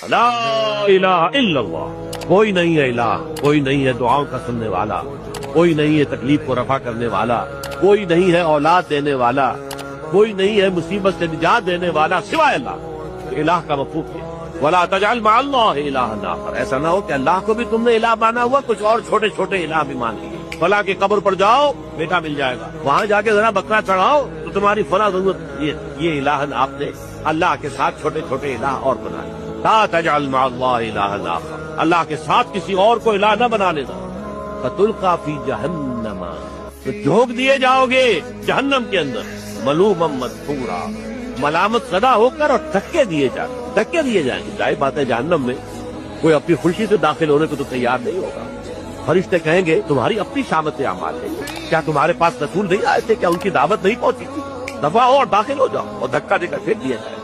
ला इलाहा इल्लल्लाह, कोई नहीं है इलाह, कोई नहीं है दुआओं का सुनने वाला, कोई नहीं है तकलीफ को रफा करने वाला, कोई नहीं है औलाद देने वाला, कोई नहीं है मुसीबत से निजात देने वाला सिवाय अल्लाह। इलाह का मफहूम है वला तजअल मअल्लाह इलाहन आखर, ऐसा ना हो कि अल्लाह को भी तुमने इलाह माना हुआ, कुछ और छोटे छोटे इलाह भी मान लिए। फला की कब्र पर जाओ बेटा मिल जाएगा, वहाँ जाके जरा बकरा चढ़ाओ तो तुम्हारी फला जरूरत, ये इलाहन आपने अल्लाह के साथ छोटे छोटे इलाह और बना लिए। ला तजअल मअल्लाह इलाहन आखर, अल्लाह के साथ किसी और को इलाह न बना लेना। फतुल्का फी जहन्नम, तो झोंक दिए जाओगे जहन्नम के अंदर, मलूमम मदफूरा, मलामत सदा होकर और धक्के दिए जाएंगे। जाहिर बात है जहन्नम में कोई अपनी खुशी से दाखिल होने को तो तैयार नहीं होगा। फरिश्ते कहेंगे तुम्हारी अपनी शामत आमाल है, क्या तुम्हारे पास रसूल नहीं आए थे, क्या उनकी दावत नहीं पहुंची थी, दफा हो और दाखिल हो जाओ, और धक्का देकर फेंक दिया जाए।